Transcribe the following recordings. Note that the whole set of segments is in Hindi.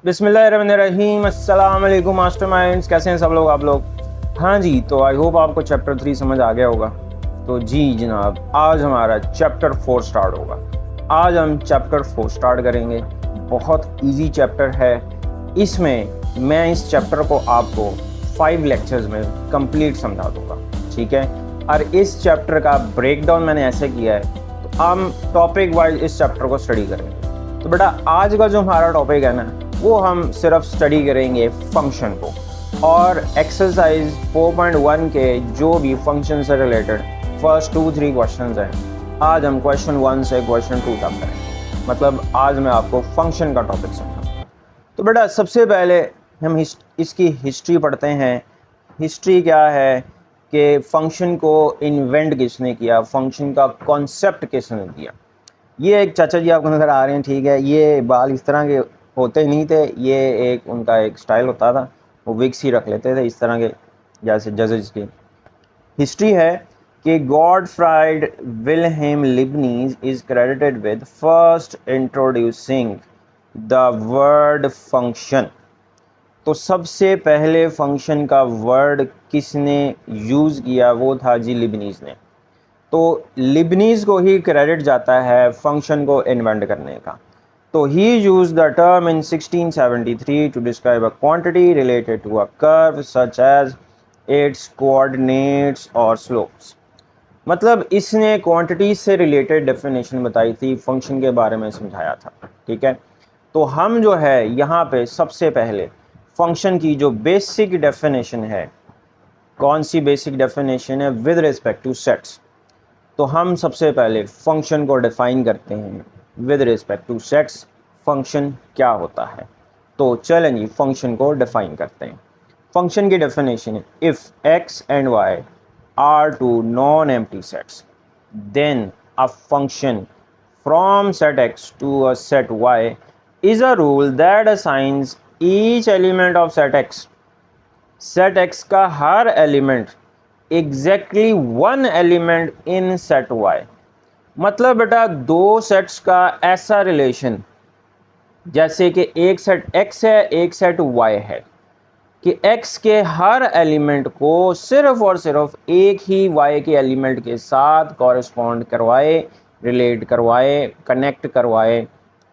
बिस्मिल्लाहिर्रहमानिर्रहीम, अस्सलाम वालेकुम मास्टरमाइंड्स। कैसे हैं सब लोग आप लोग? हाँ जी, तो आई होप आपको चैप्टर 3 समझ आ गया होगा। तो जी जनाब, आज हमारा चैप्टर 4 स्टार्ट होगा। आज हम चैप्टर 4 स्टार्ट करेंगे। बहुत इजी चैप्टर है। इसमें मैं इस चैप्टर को आपको 5 लेक्चर्स में कंप्लीट समझा दूंगा, ठीक है। और इस चैप्टर का ब्रेकडाउन मैंने ऐसे किया है, तो हम टॉपिक वाइज इस चैप्टर को स्टडी करेंगे। तो बेटा आज का जो हमारा टॉपिक है ना, वो हम सिर्फ स्टडी करेंगे फंक्शन को, और एक्सरसाइज 4.1 के जो भी फंक्शन से रिलेटेड फर्स्ट 2-3 क्वेश्चंस हैं, आज हम क्वेश्चन 1 से क्वेश्चन 2 तक करेंगे। मतलब आज मैं आपको फंक्शन का टॉपिक समझाऊंगा। तो बेटा सबसे पहले हम इसकी हिस्ट्री पढ़ते हैं। हिस्ट्री क्या है कि फंक्शन को इन्वेंट किसने किया, फंक्शन का कॉन्सेप्ट किसने दिया। ये एक चाचा जी आपको नज़र आ रहे हैं, ठीक है। ये बाल इस तरह के होते नहीं थे, ये एक उनका एक स्टाइल होता था, वो विग्स ही रख लेते थे इस तरह के, जैसे जजेस की। हिस्ट्री है कि Gottfried Wilhelm Leibniz is credited with first introducing the word function. तो सबसे पहले फंक्शन का वर्ड किसने यूज़ किया, वो था जी लिबनीज ने। तो लिबनीज को ही क्रेडिट जाता है फंक्शन को इन्वेंट करने का। तो he use the term in 1673 to describe a quantity related to a curve such as its coordinates और स्लोप्स। मतलब इसने क्वांटिटी से रिलेटेड डेफिनेशन बताई थी, फंक्शन के बारे में समझाया था, ठीक है। तो हम जो है यहाँ पे सबसे पहले फंक्शन की जो बेसिक डेफिनेशन है, कौन सी बेसिक डेफिनेशन है, विद रिस्पेक्ट टू सेट्स। तो हम सबसे पहले फंक्शन को डिफाइन करते हैं with respect two sets. Function क्या होता है, तो चलें जी फंक्शन को डिफाइन करते हैं। फंक्शन की डेफिनेशन है, if X and Y are two non empty sets then a function from set X to a set Y is a rule that assigns each element of set X. Set X का हर element exactly one element in set Y. मतलब बेटा दो सेट्स का ऐसा रिलेशन, जैसे कि एक सेट x है एक सेट y है, कि x के हर एलिमेंट को सिर्फ और सिर्फ एक ही y के एलिमेंट के साथ कॉरेस्पॉन्ड करवाए, रिलेट करवाए, कनेक्ट करवाए।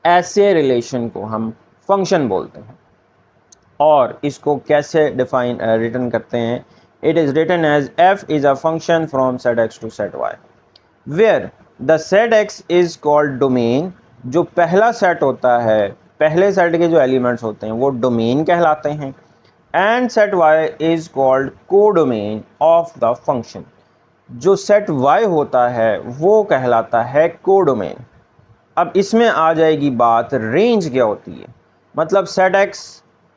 ऐसे रिलेशन को हम फंक्शन बोलते हैं। और इसको कैसे डिफाइन रिटर्न करते हैं, it is written as f is a function from set x to set y where the set x is called domain. जो पहला सेट होता है, पहले सेट के जो एलिमेंट्स होते हैं वो डोमेन कहलाते हैं। And set y is called codomain of the function. जो सेट y होता है वो कहलाता है कोडोमेन। अब इसमें आ जाएगी बात, रेंज क्या होती है। मतलब सेट x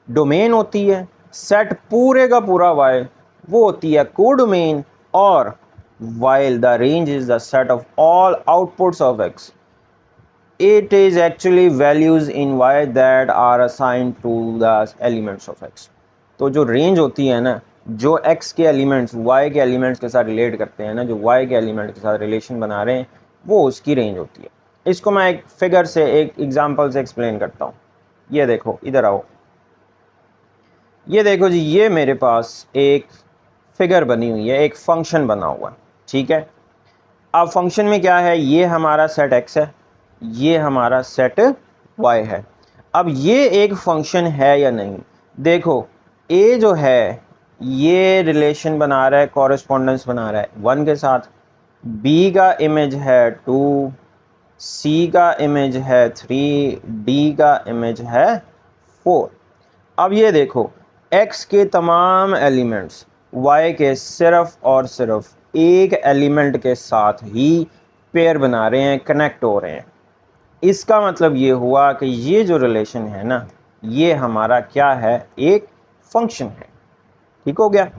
डोमेन होती है, सेट पूरे का पूरा y वो होती है कोडोमेन, और while the range is the set of all outputs of x, it is actually values in y that are assigned to the elements of x। तो जो रेंज होती है ना, जो x के एलिमेंट्स y के एलिमेंट्स के साथ रिलेट करते हैं ना, जो y के एलिमेंट के साथ रिलेशन बना रहे हैं, वो उसकी रेंज होती है। इसको मैं एक फिगर से, एक एग्जांपल से एक्सप्लेन करता हूँ। ये देखो, इधर आओ। ये देखो जी, ये मेरे पास एक फिगर बनी हुई है, एक फंक्शन बना हुआ है, ठीक है। अब फंक्शन में क्या है, ये हमारा सेट x है, ये हमारा सेट y है। अब ये एक फंक्शन है या नहीं, देखो a जो है ये रिलेशन बना रहा है, कॉरेस्पॉन्डेंस बना रहा है 1 के साथ, b का इमेज है 2, c का इमेज है 3, d का इमेज है 4। अब ये देखो, x के तमाम एलिमेंट्स y के सिर्फ और सिर्फ एक एलिमेंट के साथ ही पेयर बना रहे हैं, कनेक्ट हो रहे हैं। इसका मतलब ये हुआ कि ये जो रिलेशन है ना, ये हमारा क्या है, एक फंक्शन है, ठीक हो गया।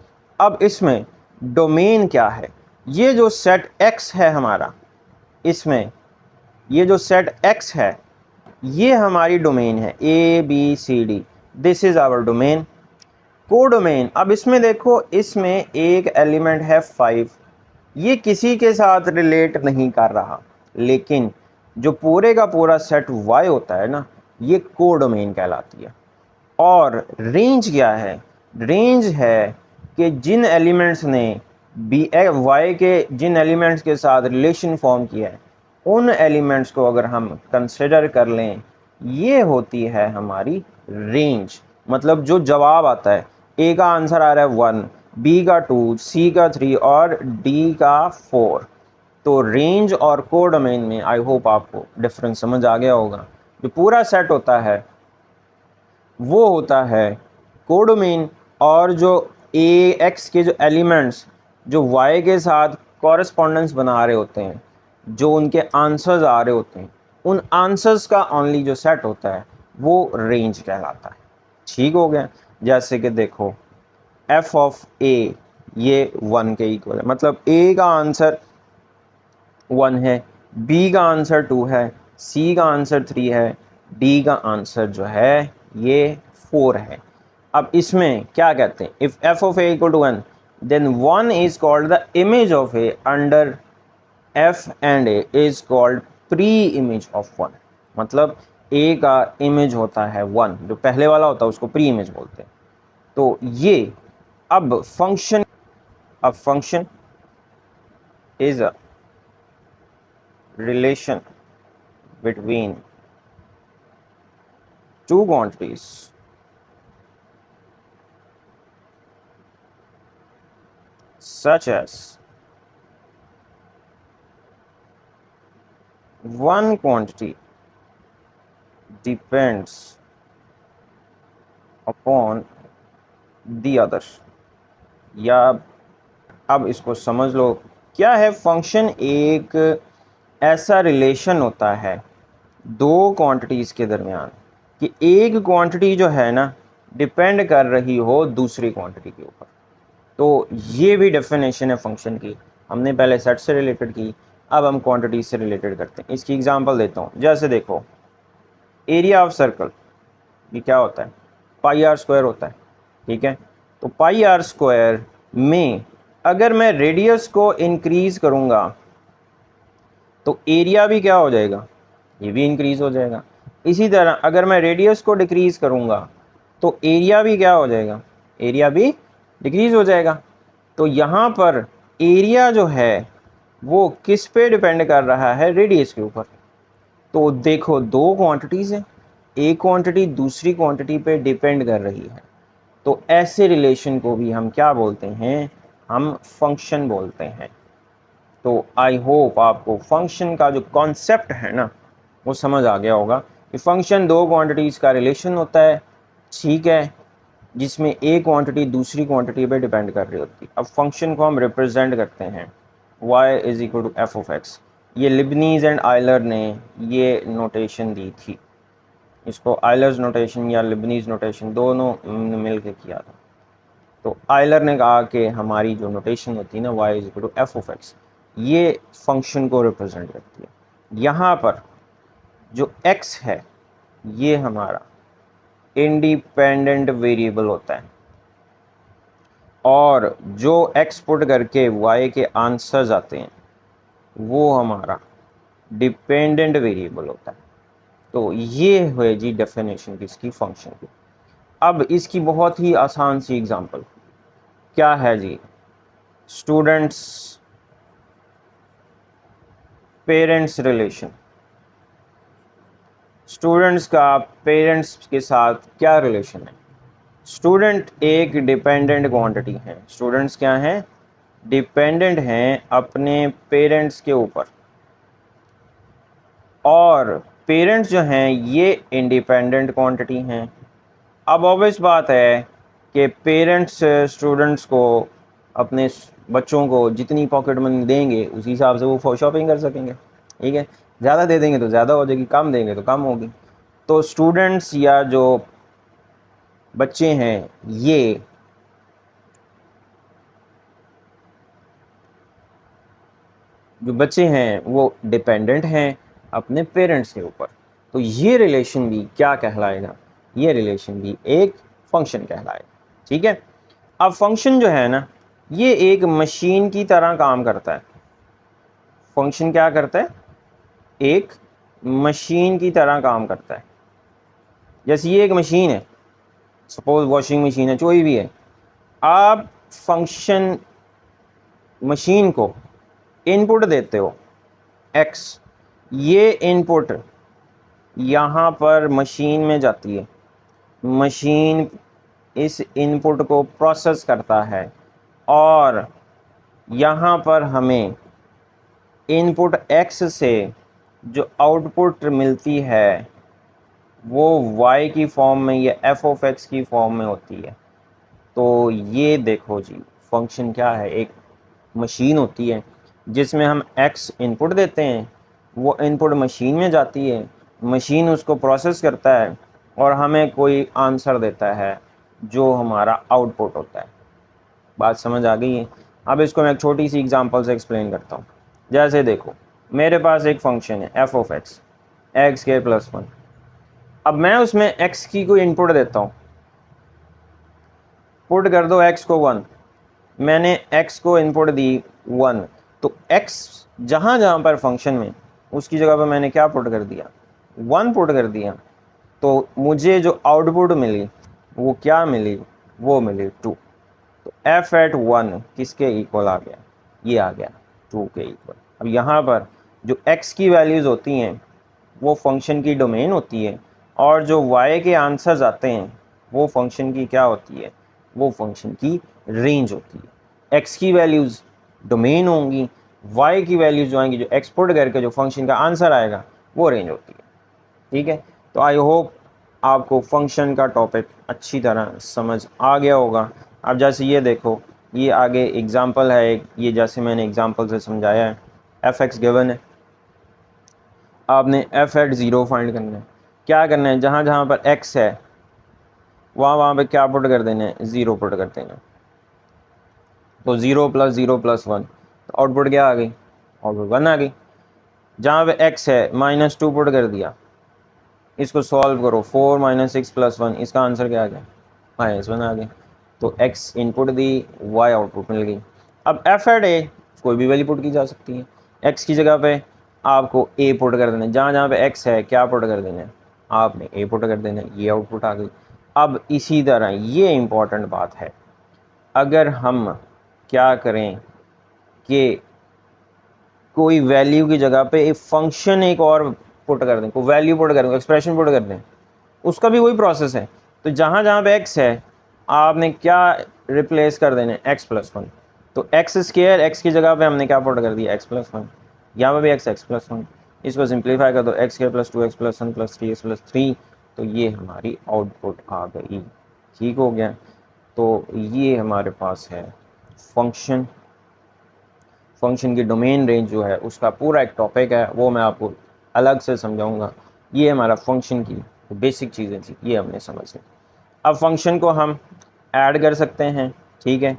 अब इसमें डोमेन क्या है, ये जो सेट x है हमारा, इसमें ये जो सेट x है ये हमारी डोमेन है, ABCD, this is our domain. Codomain, अब इसमें देखो, इसमें एक एलिमेंट है 5, ये किसी के साथ रिलेट नहीं कर रहा, लेकिन जो पूरे का पूरा सेट y होता है ना, ये कोडोमेन कहलाती है। और रेंज क्या है? रेंज है कि जिन एलिमेंट्स ने वाई के जिन एलिमेंट्स के साथ रिलेशन फॉर्म किया है उन एलिमेंट्स को अगर हम कंसिडर कर लें, ये होती है हमारी रेंज। मतलब जो जवाब आता है, ए का आंसर आ रहा है 1, बी का 2, सी का 3 और डी का 4। तो रेंज और कोडोमेन में आई होप आपको डिफरेंस समझ आ गया होगा। जो पूरा सेट होता है वो होता है कोडोमेन, और जो ए एक्स के जो एलिमेंट्स जो वाई के साथ कॉरेस्पॉन्डेंस बना रहे होते हैं, जो उनके आंसर्स आ रहे होते हैं, उन आंसर्स का ओनली जो सेट होता है वो रेंज कहलाता है। ठीक हो गया? जैसे कि देखो एफ ऑफ ए ये 1 के इक्वल है, मतलब ए का आंसर 1 है, बी का आंसर 2 है, सी का आंसर 3 है, डी का आंसर जो है ये 4 है। अब इसमें क्या कहते हैं, if f of a equal to 1 then 1 is called the image of a under f and a is called pre image of 1। मतलब ए का इमेज होता है 1, जो पहले वाला होता है उसको प्री इमेज बोलते हैं। तो ये अब function is a relation between two quantities such as one quantity depends upon the other। या अब इसको समझ लो, क्या है फंक्शन? एक ऐसा रिलेशन होता है दो क्वांटिटीज़ के दरमियान कि एक क्वांटिटी जो है ना डिपेंड कर रही हो दूसरी क्वांटिटी के ऊपर। तो ये भी डेफिनेशन है फंक्शन की। हमने पहले सेट से रिलेटेड की, अब हम क्वांटिटी से रिलेटेड करते हैं। इसकी एग्जांपल देता हूँ। जैसे देखो एरिया ऑफ सर्कल, ये क्या होता है? पाई आर स्क्वायर होता है। ठीक है, तो पाई आर स्क्वायर में अगर मैं रेडियस को इंक्रीज करूँगा तो एरिया भी क्या हो जाएगा? ये भी इंक्रीज हो जाएगा। इसी तरह अगर मैं रेडियस को डिक्रीज करूँगा तो एरिया भी क्या हो जाएगा? एरिया भी डिक्रीज हो जाएगा। तो यहाँ पर एरिया जो है वो किस पे डिपेंड कर रहा है? रेडियस के ऊपर। तो देखो दो क्वांटिटीज़ हैं, एक क्वांटिटी दूसरी क्वांटिटी पे डिपेंड कर रही है, तो ऐसे रिलेशन को भी हम क्या बोलते हैं? हम फंक्शन बोलते हैं। तो आई होप आपको फंक्शन का जो कॉन्सेप्ट है ना वो समझ आ गया होगा कि फंक्शन दो क्वांटिटीज़ का रिलेशन होता है, ठीक है, जिसमें एक क्वांटिटी दूसरी क्वांटिटी पे डिपेंड कर रही होती है। अब फंक्शन को हम रिप्रेजेंट करते हैं y is equal to f of x. ये लिबनीज एंड आयलर ने ये नोटेशन दी थी। इसको आयलर्स नोटेशन या लिबनीज नोटेशन दोनों मिल के किया था। तो आयलर ने कहा कि हमारी जो नोटेशन होती है ना y is equal to f of x, ये फंक्शन को रिप्रेजेंट करती है। यहाँ पर जो x है ये हमारा इंडिपेंडेंट वेरिएबल होता है, और जो x पुट करके y के आंसर्स आते हैं वो हमारा डिपेंडेंट वेरिएबल होता है। तो ये है जी डेफिनेशन किसकी? फंक्शन की। अब इसकी बहुत ही आसान सी एग्जांपल क्या है जी? Students parents relation. स्टूडेंट्स का पेरेंट्स के साथ क्या रिलेशन है? स्टूडेंट एक डिपेंडेंट क्वांटिटी है। स्टूडेंट्स क्या हैं? डिपेंडेंट हैं अपने पेरेंट्स के ऊपर, और पेरेंट्स जो हैं ये इंडिपेंडेंट क्वांटिटी हैं। अब ऑब्वियस बात है कि पेरेंट्स स्टूडेंट्स को, अपने बच्चों को जितनी पॉकेट मनी देंगे उसी हिसाब से वो शॉपिंग कर सकेंगे। ठीक है, ज़्यादा दे देंगे तो ज़्यादा हो जाएगी, कम देंगे तो कम होगी। तो स्टूडेंट्स या जो बच्चे हैं ये वो डिपेंडेंट हैं अपने पेरेंट्स के ऊपर। तो ये रिलेशन भी क्या कहलाएगा? ये रिलेशन भी एक फंक्शन कहलाएगा। ठीक है, अब फंक्शन जो है ना ये एक मशीन की तरह काम करता है। फंक्शन क्या करता है? एक मशीन की तरह काम करता है। जैसे ये एक मशीन है, सपोज वॉशिंग मशीन है, कोई भी है, आप फंक्शन मशीन को इनपुट देते हो x, ये इनपुट यहाँ पर मशीन में जाती है, मशीन इस इनपुट को प्रोसेस करता है और यहाँ पर हमें इनपुट x से जो आउटपुट मिलती है वो y की फॉर्म में या f ऑफ x की फॉर्म में होती है। तो ये देखो जी, फंक्शन क्या है, एक मशीन होती है जिसमें हम x इनपुट देते हैं, वो इनपुट मशीन में जाती है, मशीन उसको प्रोसेस करता है और हमें कोई आंसर देता है जो हमारा आउटपुट होता है। बात समझ आ गई है? अब इसको मैं एक छोटी सी एग्जांपल से एक्सप्लेन करता हूँ। जैसे देखो, मेरे पास एक फंक्शन है f ऑफ x, एक्स के प्लस 1। अब मैं उसमें x की कोई इनपुट देता हूँ, पुट कर दो x को 1, मैंने x को इनपुट दी 1, तो x जहाँ जहाँ पर फंक्शन में उसकी जगह पर मैंने क्या पुट कर दिया, 1 पुट कर दिया, तो मुझे जो आउटपुट मिली वो क्या मिली, वो मिली 2। तो f एट 1 किसके इक्वल आ गया, ये आ गया 2 के इक्वल। अब यहाँ पर जो x की वैल्यूज़ होती हैं वो फंक्शन की डोमेन होती है और जो y के आंसर्स आते हैं वो फंक्शन की क्या होती है, वो फंक्शन की रेंज होती है। x की वैल्यूज़ डोमेन होंगी, y की वैल्यूज़ जो आएंगी, जो एक्सपोर्ट करके जो फंक्शन का आंसर आएगा वो रेंज होती है। ठीक है, तो आई होप आपको फंक्शन का टॉपिक अच्छी तरह समझ आ गया होगा। अब जैसे ये देखो, ये आगे एग्जांपल है एक, ये जैसे मैंने एग्जांपल से समझाया है, एफ एक्स गिवन है, आपने एफ एट 0 फाइंड करना है। क्या करना है, जहाँ जहाँ पर x है वहाँ पे क्या पुट कर देना है, 0 पुट कर देना। तो 0 + 0 + 1, तो आउटपुट क्या आ गई, आउटपुट 1 आ गई। जहाँ पे x है -2 पुट कर दिया, इसको सॉल्व करो, 4 - 6 + 1, इसका आंसर क्या आ गया, -1 आ गया। तो x इनपुट दी, y आउटपुट मिल गई। अब f एट a कोई भी वैल्यू पुट की जा सकती है, x की जगह पे आपको a पुट कर देना है, जहाँ जहाँ पे x है क्या पुट कर देना है, आपने a पुट कर देना है, ये आउटपुट आ गई। अब इसी तरह ये इम्पॉर्टेंट बात है, अगर हम क्या करें कि कोई वैल्यू की जगह पे एक फंक्शन एक और पुट कर दें, कोई वैल्यू पुट कर दें, एक्सप्रेशन पुट कर दें, उसका भी वही प्रोसेस है। तो जहाँ जहाँ पे x है आपने क्या रिप्लेस कर देना है, x + 1। तो x स्क्वायर, x की जगह पे हमने क्या पुट कर दिया, x + 1, यहाँ पे भी x + 1, इसको सिंप्लीफाई कर दो, x² + 2x + 1 + 3x + 3, तो ये हमारी आउटपुट आ गई। ठीक हो गया, तो ये हमारे पास है फंक्शन। फंक्शन की डोमेन रेंज जो है उसका पूरा एक टॉपिक है, वो मैं आपको अलग से समझाऊंगा। ये हमारा फंक्शन की बेसिक चीज़ें थी, ये हमने समझ ली। अब फंक्शन को हम ऐड कर सकते हैं, ठीक है,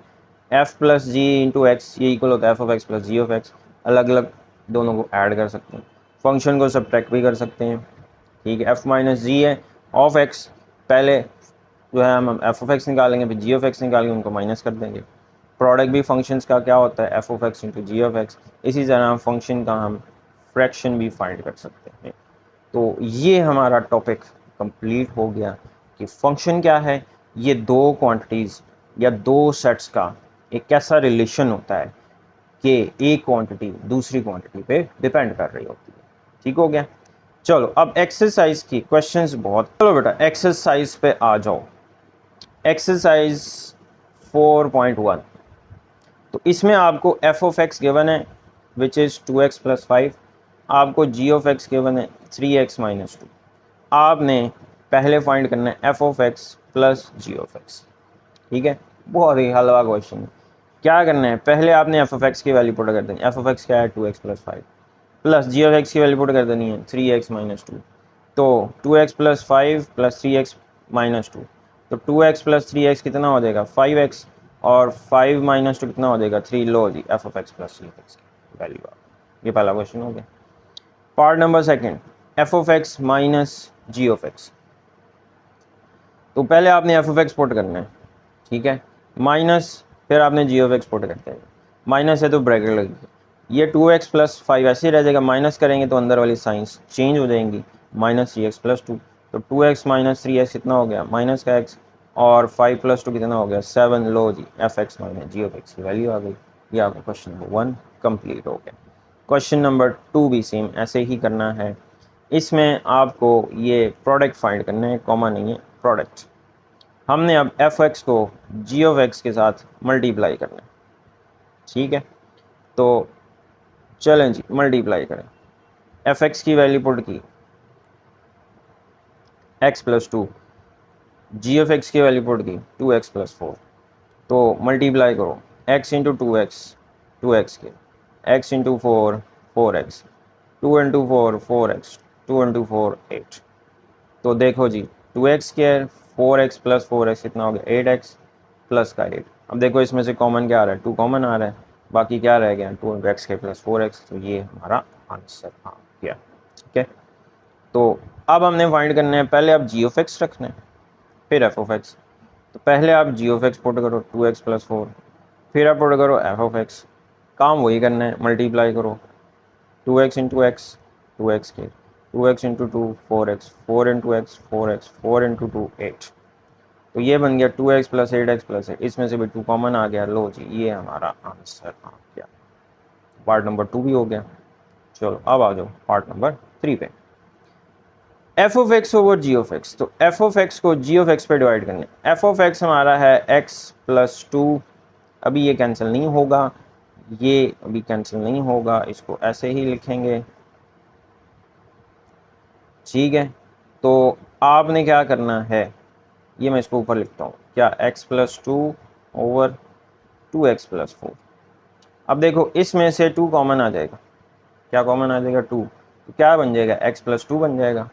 f + g × x, ये इक्वल होता है f of x + g of x, अलग अलग दोनों को ऐड कर सकते हैं। फंक्शन को सब्ट्रैक्ट भी कर सकते हैं, ठीक है, f - g है ऑफ x, पहले जो है हम f ऑफ x निकालेंगे, फिर g ऑफ x निकालेंगे, उनको माइनस कर देंगे। प्रोडक्ट भी फंक्शंस का क्या होता है, f of x × g of x। इसी तरह फंक्शन का हम फ्रैक्शन भी फाइंड कर सकते हैं। तो ये हमारा टॉपिक कंप्लीट हो गया कि फंक्शन क्या है, ये दो क्वांटिटीज़ या दो सेट्स का एक कैसा रिलेशन होता है कि एक क्वांटिटी दूसरी क्वांटिटी पे डिपेंड कर रही होती है। ठीक हो गया, चलो अब एक्सरसाइज की क्वेश्चंस बहुत, चलो बेटा एक्सरसाइज पे आ जाओ। एक्सरसाइज 4.1, तो इसमें आपको f ऑफ x गिवन है विच इज़ 2x + 5, आपको g ऑफ x गिवन है 3x - 2। आपने पहले फाइंड करना है f of x + g of x। ठीक है, बहुत ही हलवा क्वेश्चन है। क्या करना है, पहले आपने f ऑफ x की वैल्यू पुट कर देनी है, f ऑफ x क्या है 2x + 5, plus g of x की वैल्यू पुट कर देनी है 3x - 2। तो 2x + 5 + 3x - 2, तो 2x + 3x कितना हो जाएगा 5x, और 5 - 2 कितना हो जाएगा 3। लो जी f of x + g of x की वैल्यू, ये पहला क्वेश्चन हो गया। Part number second, f of x - g of x। तो पहले आपने f ऑफ x पुट करना है, ठीक है, माइनस, फिर आपने g ऑफ x पुट करते हैं, माइनस है तो ब्रैकेट लगेगी, ये 2x + 5 ऐसे ही रह जाएगा, माइनस करेंगे तो अंदर वाली साइंस चेंज हो जाएंगी, -gx + 2, तो 2x - 3x कितना हो गया, माइनस का x, और 5 + 2 कितना हो गया 7। लो G F X minus G of X की वैल्यू आ गई। ये आपका क्वेश्चन नंबर 1 कंप्लीट हो गया। क्वेश्चन नंबर 2 भी सेम ऐसे ही करना है। इसमें आपको ये प्रोडक्ट फाइंड करना है, कॉमा नहीं है, प्रोडक्ट। हमने अब एफ एक्स को जी ऑफ एक्स के साथ मल्टीप्लाई करना है, ठीक है। तो चलें जी मल्टीप्लाई करें। एफ एक्स की वैल्यू पुट की x+2, जी ऑफ एक्स की वैल्यू पुट की 2x+4। तो मल्टीप्लाई करो x इंटू 2x 2x के, x into 4 4x, 2 into 4 4x, 2 into 4 8। तो देखो जी 2x square 4x plus 4x कितना हो गया 8x प्लस का 8। अब देखो इसमें से कॉमन क्या आ रहा है 2 कॉमन आ रहा है, बाकी क्या रह गया 2 इंटू एक्स के प्लस 4x। तो ये हमारा आंसर आ गया, ठीक है। तो अब हमने फाइंड करना है, पहले आप जी ऑफ एक्स रखना है फिर एफ ऑफ एक्स। तो पहले आप जी ऑफ एक्स पुट करो 2x + 4, फिर आप पुट करो एफ ऑफ एक्स। काम वही करना है, मल्टीप्लाई करो 2x इंटू एक्स 2x के, 2x into 2 4x, 4 into x 4x, 4 into 2 8। तो ये बन गया 2x + 8x + 8, इसमें से भी 2 कॉमन आ गया। लो जी ये हमारा आंसर आ गया। पार्ट नंबर 2 भी हो गया। चलो अब आ जाओ पार्ट नंबर 3 पे। F of x over g of x. तो एफ ऑफ एक्स को जी ऑफ एक्स पे डिवाइड करने, एफ ऑफ एक्स हमारा है x+2। अभी ये कैंसिल नहीं होगा, ये अभी कैंसिल नहीं होगा, इसको ऐसे ही लिखेंगे, ठीक है। तो आपने क्या करना है, ये मैं इसको ऊपर लिखता हूँ, क्या x+2 ओवर 2x+4। अब देखो इसमें से 2 कॉमन आ जाएगा, क्या कॉमन आ जाएगा 2, तो क्या बन जाएगा x+2 बन जाएगा।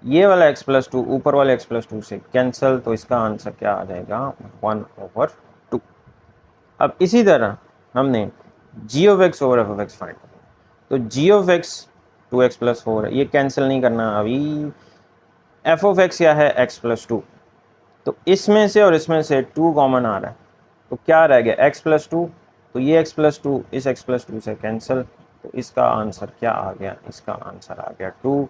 ये वाला x+2 ऊपर वाले x+2 से कैंसिल, तो इसका आंसर क्या आ जाएगा 1/2। अब इसी तरह हमने G of x over F of X find करना। तो जी ऑफ एक्स 2x+4 है, ये कैंसिल नहीं करना अभी। एफ ऑफ एक्स क्या है x+2, तो इसमें से और इसमें से 2 कॉमन आ रहा है, तो क्या रह गया x+2। तो ये x+2 इस x+2 से कैंसिल, तो इसका आंसर क्या आ गया, इसका आंसर आ गया 2।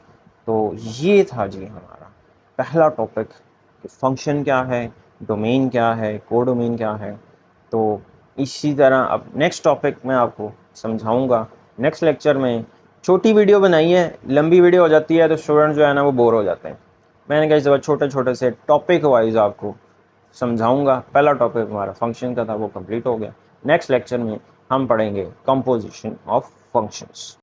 तो ये था जी हमारा पहला टॉपिक कि फंक्शन क्या है, डोमेन क्या है, कोडोमेन क्या है। तो इसी तरह अब नेक्स्ट टॉपिक मैं आपको समझाऊंगा नेक्स्ट लेक्चर में। छोटी वीडियो बनाई है, लंबी वीडियो हो जाती है तो स्टूडेंट जो है ना वो बोर हो जाते हैं। मैंने कहा इस बार छोटे छोटे से टॉपिक वाइज आपको समझाऊंगा। पहला टॉपिक हमारा फंक्शन का था, वो कंप्लीट हो गया। नेक्स्ट लेक्चर में हम पढ़ेंगे कंपोजिशन ऑफ फंक्शंस।